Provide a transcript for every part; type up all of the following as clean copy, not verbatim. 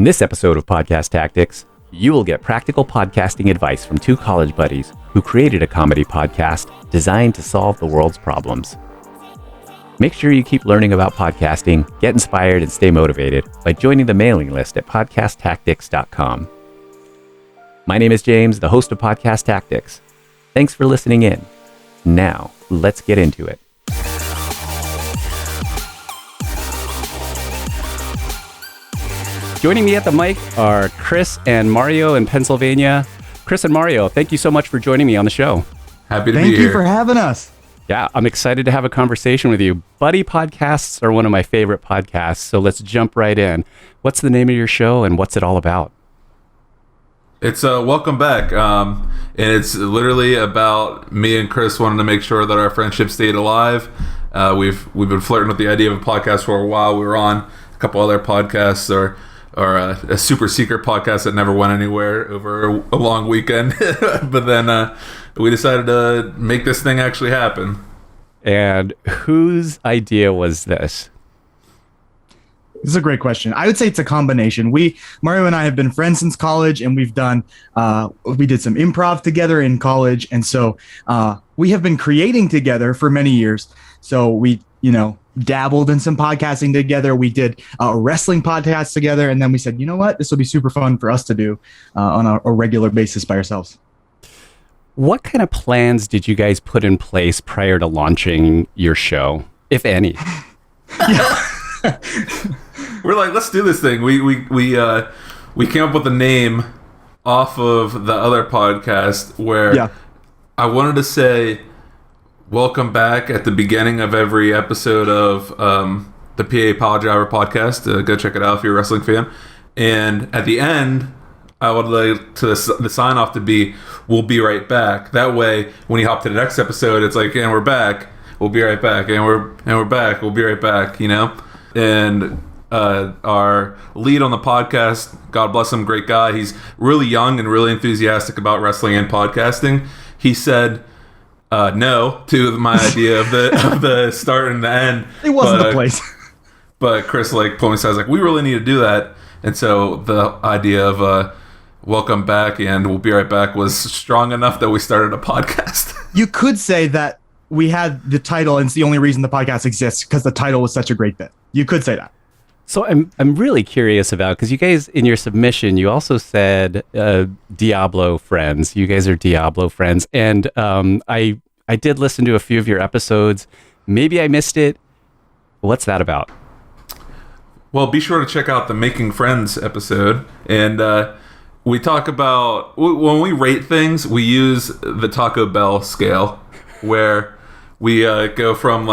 In this episode of Podcast Tactics, you will get practical podcasting advice from two college buddies who created a comedy podcast designed to solve the world's problems. Make sure you keep learning about podcasting, get inspired, and stay motivated by joining the mailing list at podcasttactics.com. My name is James, the host of Podcast Tactics. Thanks for listening in. Now, let's get into it. Joining me at the mic are Chris and Mario in Pennsylvania. Chris and Mario, thank you so much for joining me on the show. Happy to be here. Thank you for having us. Yeah, I'm excited to have a conversation with you. Buddy podcasts are one of my favorite podcasts, so let's jump right in. What's the name of your show and what's it all about? It's Welcome Back, and it's literally about me and Chris wanting to make sure that our friendship stayed alive. We've been flirting with the idea of a podcast for a while. We were on a couple other podcasts or a super secret podcast that never went anywhere over a long weekend. But then we decided to make this thing actually happen. And whose idea was this? This is a great question. I would say it's a combination. Mario and I have been friends since college, and we did some improv together in college. And so we have been creating together for many years. So we, dabbled in some podcasting together. We did a wrestling podcast together. And then we said, you know what? This will be super fun for us to do on a regular basis by ourselves. What kind of plans did you guys put in place prior to launching your show, if any? We're like, let's do this thing. We came up with a name off of the other podcast where I wanted to say welcome back at the beginning of every episode of the PA Power Driver podcast. Go check it out if you're a wrestling fan. And at the end, I would like the sign off to be, we'll be right back. That way, when you hop to the next episode, it's like, and we're back. We'll be right back. And we're back. We'll be right back, And our lead on the podcast, God bless him, great guy. He's really young and really enthusiastic about wrestling and podcasting. He said no to my idea of the start and the end. It wasn't the place. But Chris pulled me aside, we really need to do that. And so the idea of welcome back and we'll be right back was strong enough that we started a podcast. You could say that we had the title and it's the only reason the podcast exists because the title was such a great bit. You could say that. So I'm really curious about, because you guys in your submission, you also said Diablo friends. You guys are Diablo friends. And I did listen to a few of your episodes. Maybe I missed it. What's that about? Well, be sure to check out the Making Friends episode. And we talk about, when we rate things, we use the Taco Bell scale, where we go from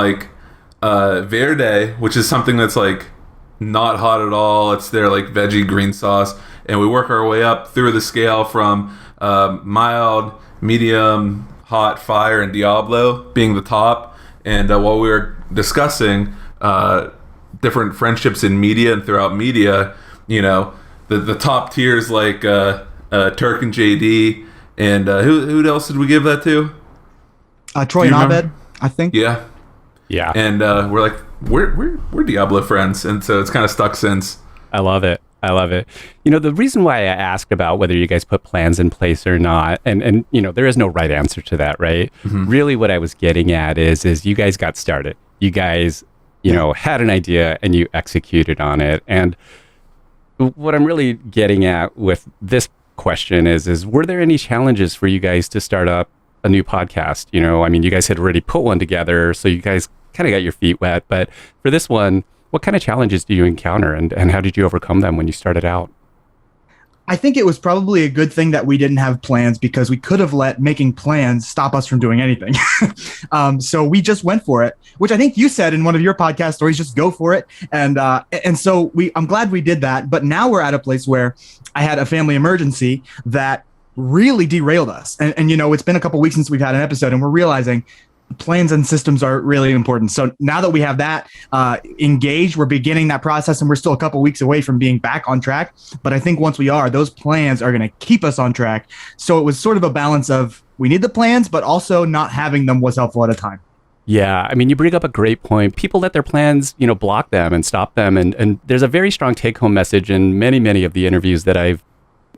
Verde, which is something that's not hot at all. It's their veggie green sauce. And we work our way up through the scale from mild, medium, hot, fire, and Diablo being the top. And while we were discussing different friendships in media and throughout media, the top tiers Turk and JD. And who else did we give that to? Troy and Abed, I think. Yeah. And we're like, we're Diablo friends, and so it's kind of stuck since. I love it. The reason why I asked about whether you guys put plans in place or not, and there is no right answer to that, right? Mm-hmm. Really, what I was getting at is you guys got started. You guys, had an idea and you executed on it. And what I'm really getting at with this question is were there any challenges for you guys to start up a new podcast? You guys had already put one together, so you guys kind of got your feet wet. But for this one, what kind of challenges do you encounter and how did you overcome them when you started out? I think it was probably a good thing that we didn't have plans because we could have let making plans stop us from doing anything. So we just went for it, which I think you said in one of your podcast stories, just go for it. And so I'm glad we did that. But now we're at a place where I had a family emergency that really derailed us. And it's been a couple weeks since we've had an episode and we're realizing plans and systems are really important. So now that we have that engaged, we're beginning that process and we're still a couple weeks away from being back on track. But I think once we are, those plans are going to keep us on track. So it was sort of a balance of we need the plans, but also not having them was helpful at a time. Yeah, I mean, you bring up a great point. People let their plans, block them and stop them. And there's a very strong take-home message in many, many of the interviews that I've,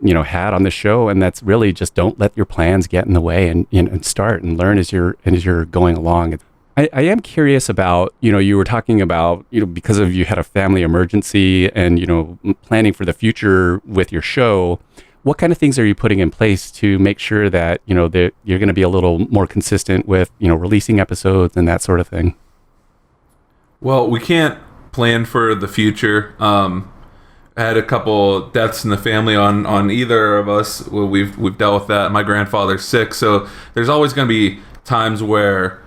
had on the show. And that's really just don't let your plans get in the way and start and learn as you're going along. I am curious about, you were talking about, because of you had a family emergency and, planning for the future with your show. What kind of things are you putting in place to make sure that, that you're going to be a little more consistent with, releasing episodes and that sort of thing? Well, we can't plan for the future. I had a couple deaths in the family on either of us. Well, we've dealt with that. My grandfather's sick, so there's always going to be times where,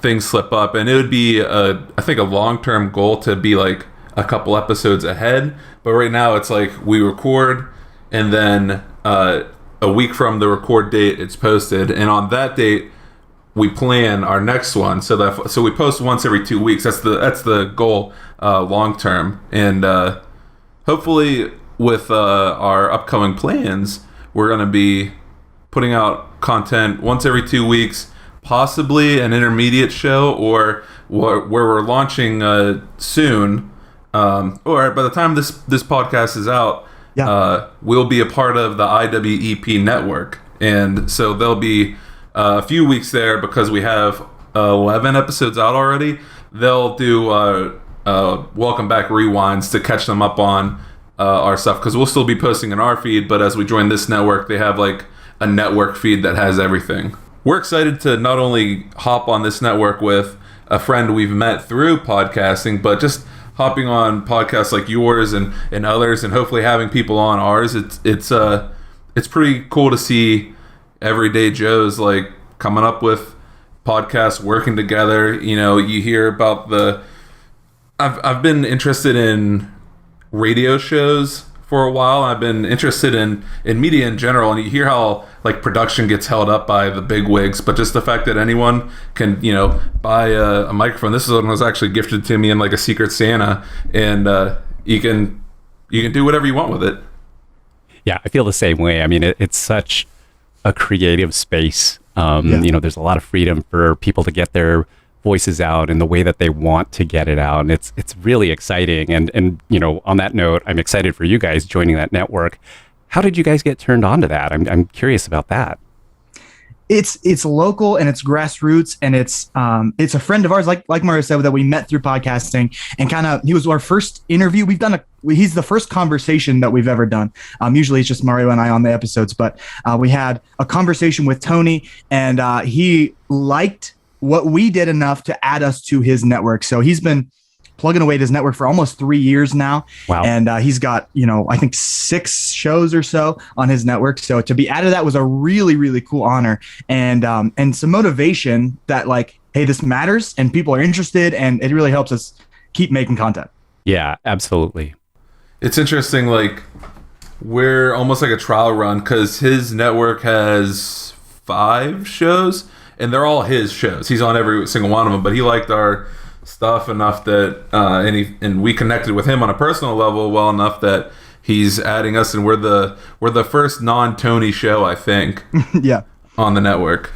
things slip up, and it would be I think a long-term goal to be like a couple episodes ahead. But right now it's like we record, and then a week from the record date, it's posted, and on that date, we plan our next one. So we post once every 2 weeks. That's the goal, long term, and hopefully with our upcoming plans, we're going to be putting out content once every 2 weeks, possibly an intermediate show, or where we're launching soon, or by the time this podcast is out. Yeah. We'll be a part of the IWEP network. And so there'll be a few weeks there because we have 11 episodes out already. They'll do welcome back rewinds to catch them up on our stuff, because we'll still be posting in our feed. But as we join this network, they have like a network feed that has everything. We're excited to not only hop on this network with a friend we've met through podcasting, but just hopping on podcasts like yours and others, and hopefully having people on ours. It's pretty cool to see everyday Joes like coming up with podcasts, working together. You hear about I've been interested in radio shows for a while. I've been interested in media in general, and you hear how like production gets held up by the big wigs, but just the fact that anyone can buy a microphone. This one was actually gifted to me in like a Secret Santa, and you can do whatever you want with it. Yeah, I feel the same way. I mean, it's such a creative space. There's a lot of freedom for people to get their voices out in the way that they want to get it out, and it's really exciting. And on that note, I'm excited for you guys joining that network. How did you guys get turned on to that? I'm curious about that. It's local and it's grassroots, and it's a friend of ours, like Mario said, that we met through podcasting, and he was our first interview. He's the first conversation that we've ever done. Usually it's just Mario and I on the episodes, but we had a conversation with Tony, and he liked what we did enough to add us to his network. So he's been plugging away at his network for almost 3 years now. Wow. And he's got, I think 6 shows or so on his network. So to be added to that was a really, really cool honor, and some motivation that like, hey, this matters and people are interested, and it really helps us keep making content. Yeah, absolutely. It's interesting. Like, we're almost like a trial run, because his network has 5 shows, and they're all his shows. He's on every single one of them, but he liked our stuff enough that, and we connected with him on a personal level well enough that he's adding us, and we're the first non-Tony show, I think. Yeah. On the network.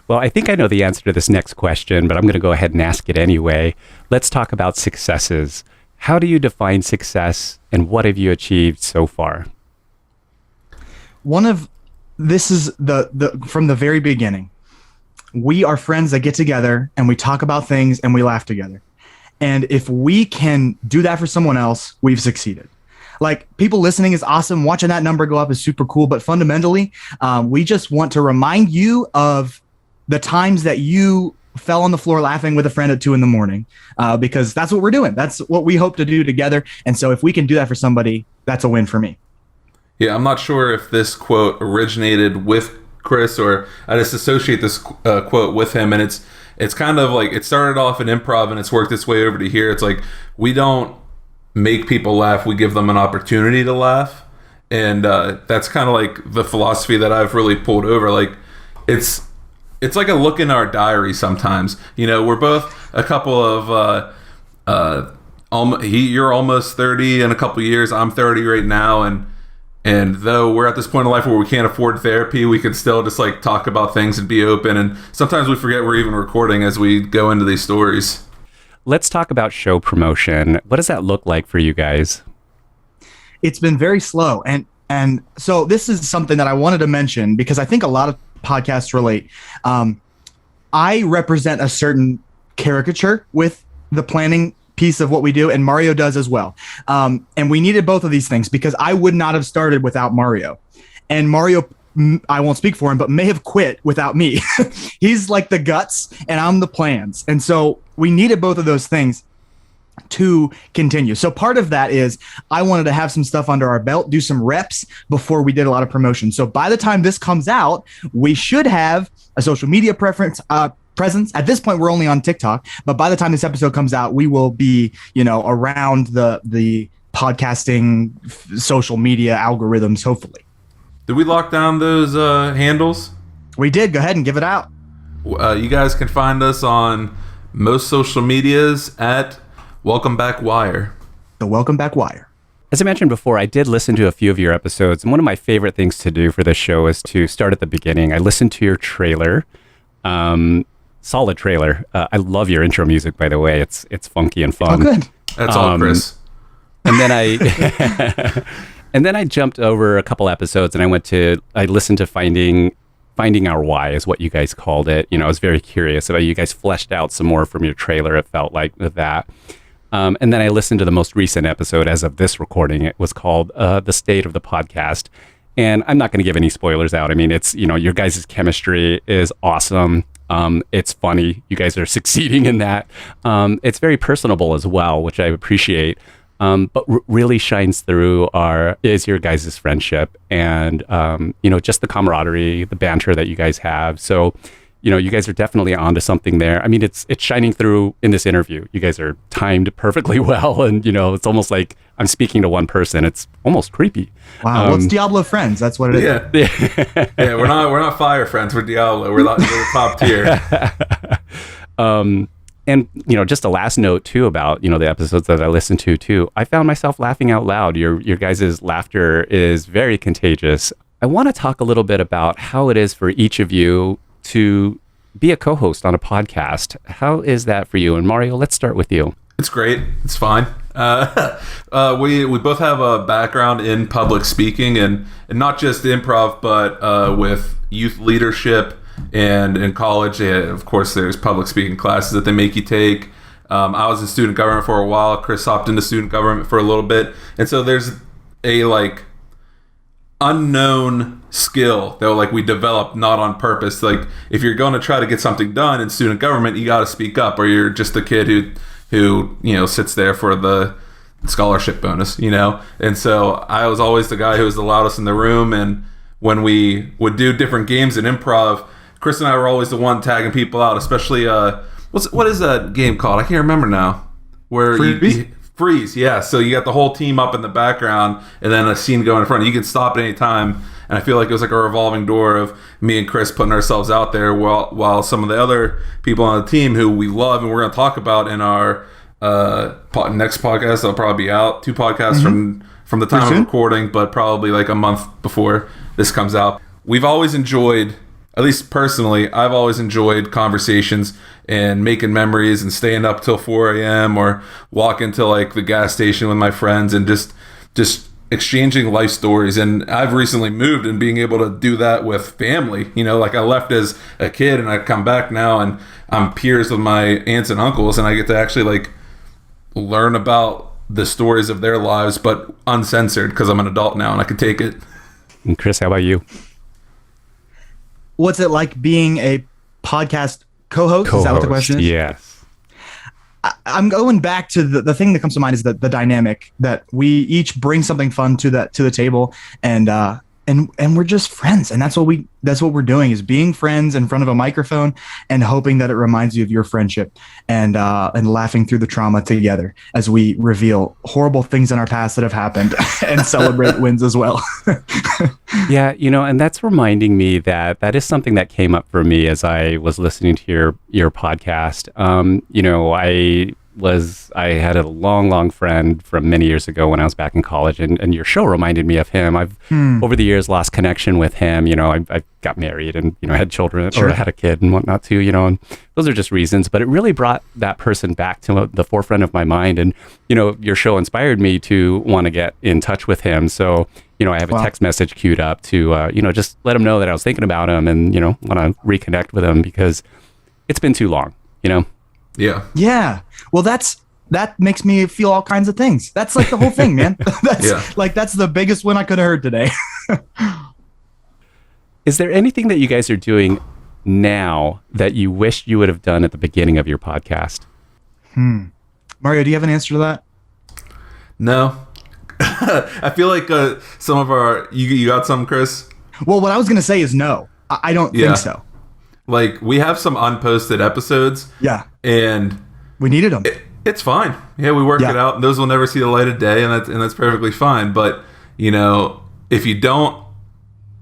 Well, I think I know the answer to this next question, but I'm going to go ahead and ask it anyway. Let's talk about successes. How do you define success, and what have you achieved so far? This is the from the very beginning. We are friends that get together and we talk about things and we laugh together. And if we can do that for someone else, we've succeeded. Like, people listening is awesome. Watching that number go up is super cool. But fundamentally, we just want to remind you of the times that you fell on the floor laughing with a friend at 2 a.m, because that's what we're doing. That's what we hope to do together. And so if we can do that for somebody, that's a win for me. Yeah, I'm not sure if this quote originated with Chris, or I just associate this quote with him, and it's kind of like, it started off in improv and it's worked its way over to here. It's like, we don't make people laugh, we give them an opportunity to laugh, and that's kind of like the philosophy that I've really pulled over. Like, it's like a look in our diary sometimes. We're both a couple of you're almost 30 in a couple years, I'm 30 right now, and And though we're at this point in life where we can't afford therapy, we can still just like talk about things and be open. And sometimes we forget we're even recording as we go into these stories. Let's talk about show promotion. What does that look like for you guys? It's been very slow. And so this is something that I wanted to mention because I think a lot of podcasts relate. I represent a certain caricature with the planning piece of what we do, and Mario does as well. And we needed both of these things because I would not have started without Mario. And Mario, I won't speak for him, but may have quit without me. He's like the guts and I'm the plans. And so we needed both of those things to continue. So part of that is I wanted to have some stuff under our belt, do some reps before we did a lot of promotion. So by the time this comes out, we should have a social media presence. At this point, we're only on TikTok, but by the time this episode comes out, we will be, around the podcasting social media algorithms, hopefully. Did we lock down those handles? We did. Go ahead and give it out. You guys can find us on most social medias at Welcome Back Wire. The Welcome Back Wire. As I mentioned before, I did listen to a few of your episodes, and one of my favorite things to do for this show is to start at the beginning. I listened to your trailer. Solid trailer. I love your intro music, by the way. It's funky and fun. Oh, good. That's all, Chris. And then I jumped over a couple episodes, and I listened to Finding Our Why is what you guys called it. I was very curious about you guys fleshed out some more from your trailer. It felt like with that. And then I listened to the most recent episode as of this recording. It was called The State of the Podcast. And I'm not going to give any spoilers out. I mean, it's, your guys' chemistry is awesome. It's funny. You guys are succeeding in that. It's very personable as well, which I appreciate. But really shines through is your guys' friendship and, just the camaraderie, the banter that you guys have. So, you guys are definitely onto something there. I mean, it's shining through in this interview. You guys are timed perfectly well. And, it's almost like I'm speaking to one person. It's almost creepy. Wow. Well, it's Diablo Friends. That's what it is. Yeah. Yeah. We're not Fire Friends. We're Diablo. We're the top tier. And, just a last note too about, the episodes that I listened to too, I found myself laughing out loud. Your guys' laughter is very contagious. I want to talk a little bit about how it is for each of you to be a co-host on a podcast. How is that for you? And Mario, let's start with you. It's great. It's fine. We both have a background in public speaking and not just improv, but with youth leadership. And in college, of course, there's public speaking classes that they make you take. I was in student government for a while. Chris hopped into student government for a little bit. And so there's a unknown skill that we developed not on purpose. Like if you're going to try to get something done in student government, you got to speak up, or you're just a kid who sits there for the scholarship bonus, And so I was always the guy who was the loudest in the room. And when we would do different games in improv, Chris and I were always the one tagging people out, especially what is that game called? I can't remember now. Where Freeze, yeah. So you got the whole team up in the background and then a scene going in front. You can stop at any time. And I feel like it was like a revolving door of me and Chris putting ourselves out there while some of the other people on the team who we love and we're going to talk about in our next podcast, that'll probably be out. 2 podcasts from the time of recording, but probably like a month before this comes out. We've always enjoyed, at least personally, I've always enjoyed conversations and making memories and staying up till 4 a.m. or walking to the gas station with my friends and just exchanging life stories. And I've recently moved and being able to do that with family. I left as a kid and I come back now and I'm peers with my aunts and uncles and I get to actually learn about the stories of their lives, but uncensored because I'm an adult now and I can take it. And Chris, how about you? What's it like being a podcast co-host? Is that what the question is? Yes. I'm going back to the thing that comes to mind is the dynamic that we each bring something fun to the table, and we're just friends, and that's what we're doing is being friends in front of a microphone and hoping that it reminds you of your friendship and laughing through the trauma together as we reveal horrible things in our past that have happened and celebrate wins as well. Yeah, and that's reminding me that is something that came up for me as I was listening to your podcast. I had a long friend from many years ago when I was back in college, and your show reminded me of him. I've over the years lost connection with him. I got married and had children, or had a kid and whatnot too. And those are just reasons. But it really brought that person back to the forefront of my mind, and your show inspired me to want to get in touch with him. So I have a text message queued up to just let him know that I was thinking about him and want to reconnect with him because it's been too long. Yeah. Well, that makes me feel all kinds of things. That's like the whole thing, man. That's the biggest one I could have heard today. Is there anything that you guys are doing now that you wish you would have done at the beginning of your podcast? Mario, do you have an answer to that? No. I feel like some of our... You got some, Chris? Well, what I was going to say is no. I don't think so. Like, we have some unposted episodes. Yeah. And... we needed them. It's fine. Yeah, we work it out. And those will never see the light of day, and that's perfectly fine. But, if you don't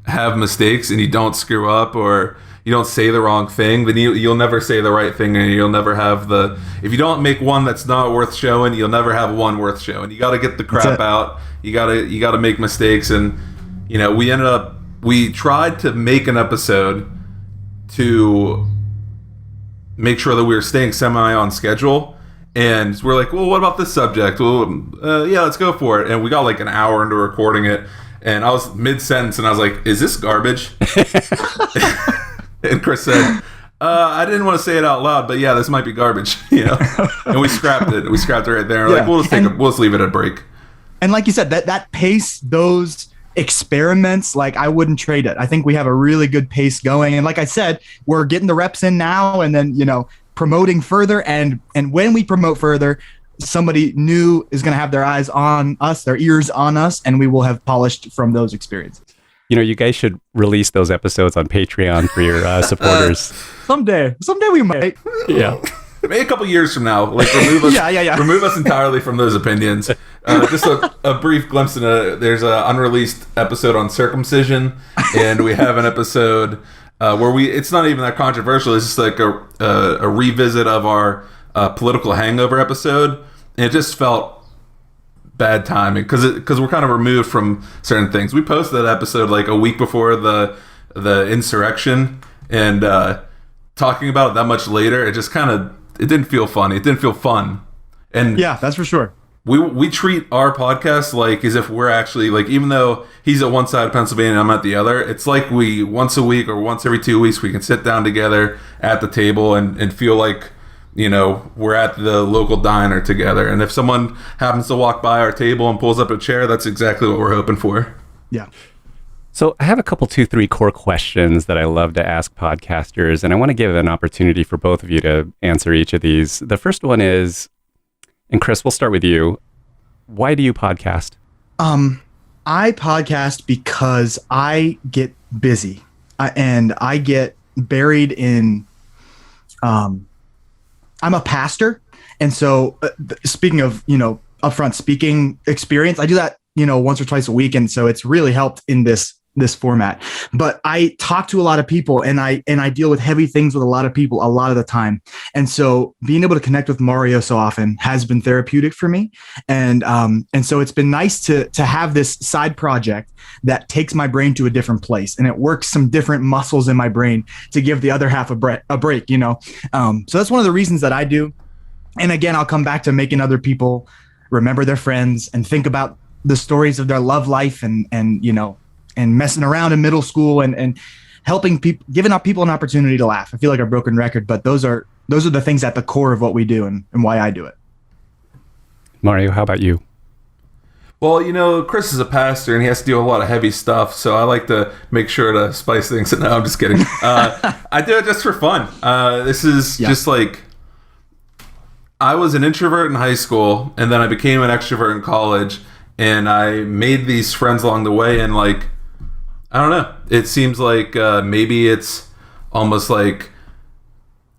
have mistakes and you don't screw up or you don't say the wrong thing, then you'll never say the right thing, and you'll never have the... If you don't make one that's not worth showing, you'll never have one worth showing. You got to get the crap out. You got to make mistakes. And, we tried to make an episode to make sure that we were staying semi on schedule, and we're like, well, what about this subject? Well, let's go for it. And we got like an hour into recording it, and I was mid-sentence and I was like, is this garbage? And Chris said, I didn't want to say it out loud, but yeah, this might be garbage. And we scrapped it. We scrapped it right there. Like, we'll just leave it at a break. And like you said, that pace, those experiments, like, I wouldn't trade it. I think we have a really good pace going, and like I said, we're getting the reps in now, and then promoting further, and when we promote further, somebody new is going to have their eyes on us, their ears on us, and we will have polished from those experiences. You guys should release those episodes on Patreon for your supporters. Someday we might. Yeah. Maybe a couple years from now, like remove us, remove us entirely from those opinions. Just a brief glimpse into there's an unreleased episode on circumcision, and we have an episode where it's not even that controversial. It's just like a revisit of our political hangover episode, and it just felt bad timing because we're kind of removed from certain things. We posted that episode like a week before the insurrection, and talking about it that much later, it just kind of... It didn't feel funny. It didn't feel fun. And yeah, that's for sure. We treat our podcast like as if we're actually, like, even though he's at one side of Pennsylvania and I'm at the other, it's like we once a week or once every 2 weeks we can sit down together at the table and feel like, we're at the local diner together. And if someone happens to walk by our table and pulls up a chair, that's exactly what we're hoping for. Yeah. So I have a couple, 2-3 core questions that I love to ask podcasters, and I want to give an opportunity for both of you to answer each of these. The first one is, and Chris, we'll start with you. Why do you podcast? I podcast because I get busy and I get buried in, I'm a pastor. And so speaking of, upfront speaking experience, I do that, once or twice a week. And so it's really helped in this format. But I talk to a lot of people, and I deal with heavy things with a lot of people a lot of the time. And so being able to connect with Mario so often has been therapeutic for me. And so it's been nice to have this side project that takes my brain to a different place, and it works some different muscles in my brain to give the other half a break, So that's one of the reasons that I do. And again, I'll come back to making other people remember their friends and think about the stories of their love life and messing around in middle school and helping people, giving up people an opportunity to laugh. I feel like a broken record, but those are the things at the core of what we do and why I do it. Mario, how about you? Well, Chris is a pastor and he has to do a lot of heavy stuff, so I like to make sure to spice things. No, I'm just kidding. I do it just for fun. This is just like, I was an introvert in high school, and then I became an extrovert in college, and I made these friends along the way, and like, I don't know. It seems like maybe it's almost like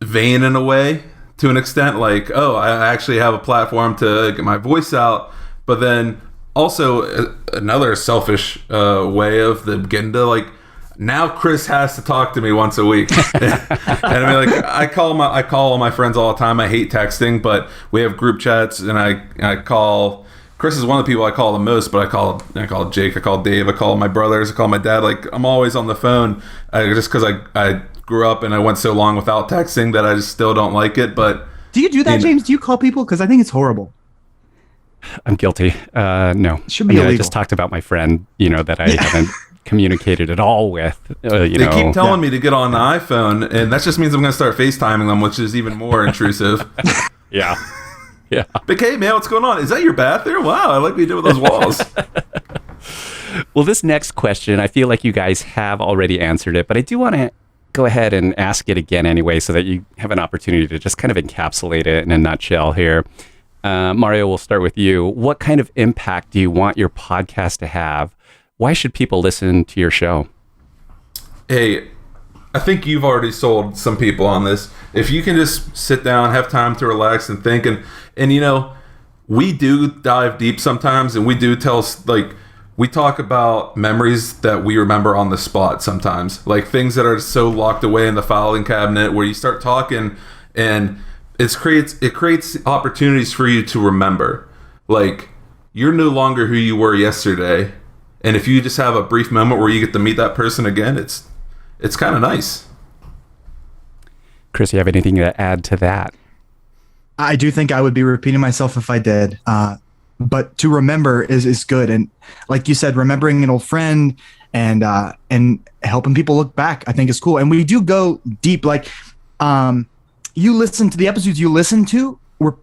vain in a way, to an extent. Like, oh, I actually have a platform to get my voice out. But then also another selfish way of getting to, like, now Chris has to talk to me once a week. And I mean, like, I call all my friends all the time. I hate texting, but we have group chats, and I call. Chris is one of the people I call the most, but I call Jake, I call Dave, I call my brothers, I call my dad. Like, I'm always on the phone, just because I grew up and I went so long without texting that I just still don't like it. But do you do that, James? Do you call people? Because I think it's horrible. I'm guilty. No. Should be illegal. I just talked about my friend, that I haven't communicated at all with. They keep telling me to get on the iPhone, and that just means I'm going to start FaceTiming them, which is even more intrusive. Yeah. Yeah. But hey, man, what's going on? Is that your bathroom? Wow, I like what you did with those walls. Well, this next question, I feel like you guys have already answered it, but I do want to go ahead and ask it again anyway, so that you have an opportunity to just kind of encapsulate it in a nutshell here. Mario, we'll start with you. What kind of impact do you want your podcast to have? Why should people listen to your show? Hey, I think you've already sold some people on this. If you can just sit down, have time to relax and think, and we do dive deep sometimes, and we do we talk about memories that we remember on the spot sometimes, like things that are so locked away in the filing cabinet, where you start talking and it creates opportunities for you to remember. Like, you're no longer who you were yesterday, and if you just have a brief moment where you get to meet that person again, it's kind of nice. Chris, you have anything to add to that? I do think I would be repeating myself if I did. But to remember is good. And like you said, remembering an old friend and helping people look back, I think is cool. And we do go deep. Like, you listen to the episodes you listen to, we're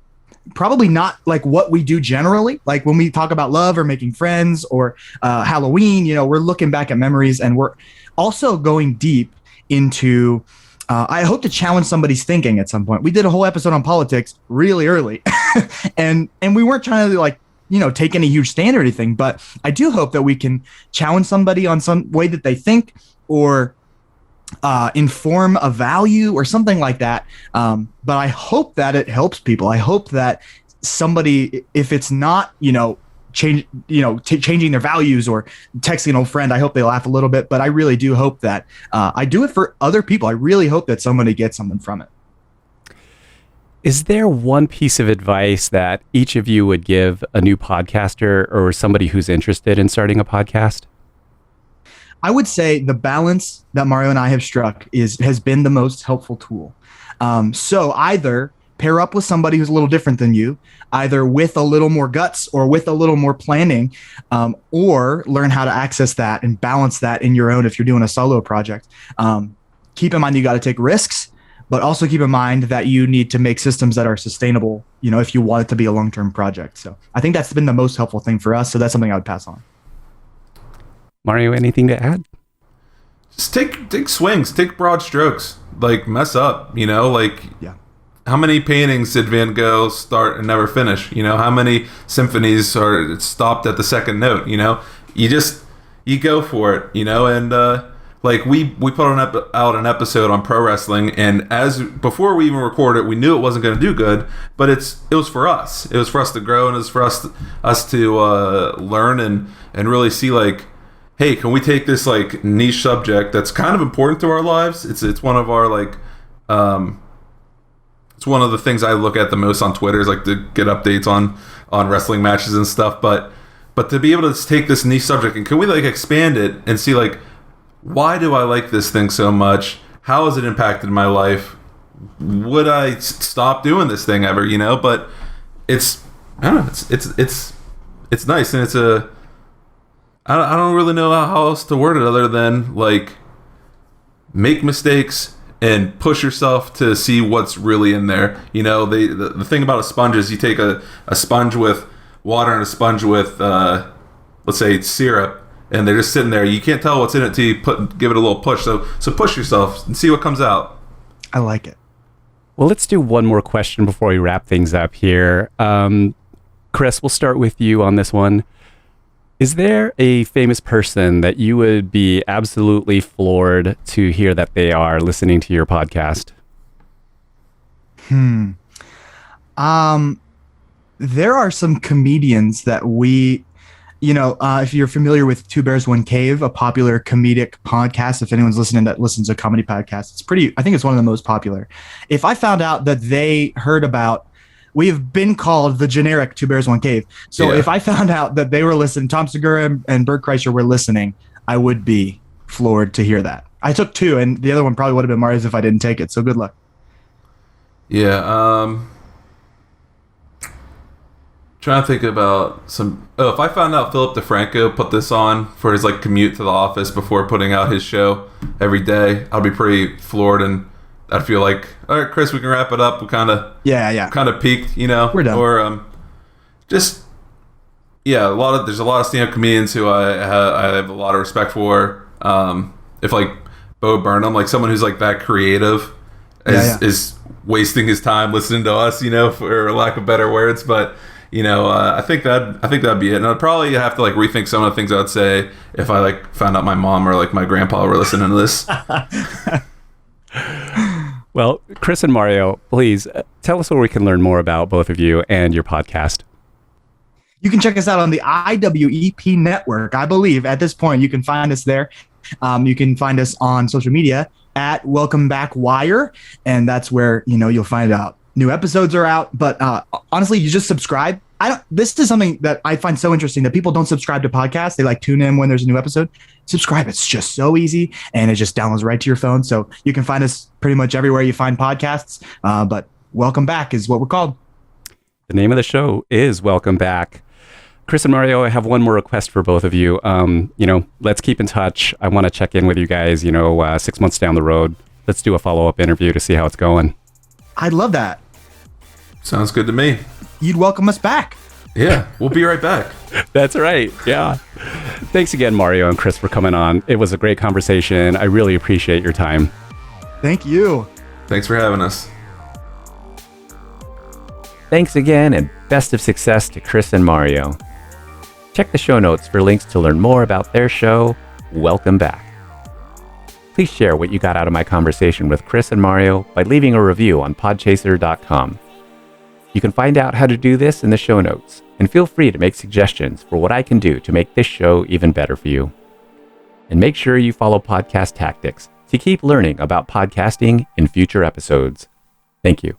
probably not like what we do generally. Like when we talk about love or making friends or Halloween, we're looking back at memories, and we're also going deep into I hope to challenge somebody's thinking at some point. We did a whole episode on politics really early, and we weren't trying to take any huge stand or anything, but I do hope that we can challenge somebody on some way that they think, or inform a value or something like that. But I hope that it helps people. I hope that somebody, if it's not, changing their values or texting an old friend, I hope they laugh a little bit, but I really do hope that I do it for other people. I really hope that somebody gets something from it. Is there one piece of advice that each of you would give a new podcaster or somebody who's interested in starting a podcast? I would say the balance that Mario and I have struck has been the most helpful tool. So either pair up with somebody who's a little different than you, either with a little more guts or with a little more planning, or learn how to access that and balance that in your own if you're doing a solo project. Keep in mind you got to take risks, but also keep in mind that you need to make systems that are sustainable, if you want it to be a long-term project. So I think that's been the most helpful thing for us. So that's something I would pass on. Mario, anything to add? Just take swings, take broad strokes, like mess up, Yeah. How many paintings did Van Gogh start and never finish? How many symphonies are stopped at the second note? You go for it, and we put out an episode on pro wrestling, and before we even recorded it, we knew it wasn't going to do good, but it was for us. It was for us to grow, and it was for us to learn and really see, like, hey, can we take this like niche subject that's kind of important to our lives? It's one of our it's one of the things I look at the most on Twitter, is like to get updates on wrestling matches and stuff. But to be able to take this niche subject and can we like expand it and see like, why do I like this thing so much? How has it impacted my life? Would I stop doing this thing ever? But it's nice, and it's I don't really know how else to word it other than like, make mistakes and push yourself to see what's really in there. The thing about a sponge is you take a sponge with water and a sponge with let's say syrup, and they're just sitting there. You can't tell what's in it till you give it a little push. So push yourself and see what comes out. I like it. Well, let's do one more question before we wrap things up here. Chris, we'll start with you on this one. Is there a famous person that you would be absolutely floored to hear that they are listening to your podcast? There are some comedians that we if you're familiar with Two Bears, One Cave, a popular comedic podcast, if anyone's listening that listens to comedy podcasts, I think it's one of the most popular. If I found out that they heard about, we have been called the generic Two Bears, One Cave. So if I found out that they were listening, Tom Segura and Bert Kreischer were listening, I would be floored to hear that. I took 2, and the other one probably would have been Mario's if I didn't take it. So good luck. Yeah. Trying to think about some. Oh, if I found out Philip DeFranco put this on for his commute to the office before putting out his show every day, I'd be pretty floored, and I'd feel like, all right, Chris, we can wrap it up. We kind of peaked, We're done. Or there's a lot of stand-up comedians who I have a lot of respect for. If Bo Burnham, someone who's that creative, is wasting his time listening to us, for lack of better words, but. I think that'd be it. And I'd probably have to rethink some of the things I would say if I found out my mom or my grandpa were listening to this. Well, Chris and Mario, please tell us where we can learn more about both of you and your podcast. You can check us out on the IWEP network. I believe at this point you can find us there. You can find us on social media at Welcome Back Wire, and that's where you'll find out. New episodes are out, but honestly, you just subscribe. This is something that I find so interesting that people don't subscribe to podcasts. They tune in when there's a new episode. Subscribe. It's just so easy, and it just downloads right to your phone. So you can find us pretty much everywhere you find podcasts. But Welcome Back is what we're called. The name of the show is Welcome Back. Chris and Mario, I have one more request for both of you. Let's keep in touch. I want to check in with you guys, 6 months down the road. Let's do a follow-up interview to see how it's going. I'd love that. Sounds good to me. You'd welcome us back. Yeah, we'll be right back. That's right. Yeah. Thanks again, Mario and Chris, for coming on. It was a great conversation. I really appreciate your time. Thank you. Thanks for having us. Thanks again, and best of success to Chris and Mario. Check the show notes for links to learn more about their show, Welcome Back. Please share what you got out of my conversation with Chris and Mario by leaving a review on podchaser.com. You can find out how to do this in the show notes, and feel free to make suggestions for what I can do to make this show even better for you. And make sure you follow Podcast Tactics to keep learning about podcasting in future episodes. Thank you.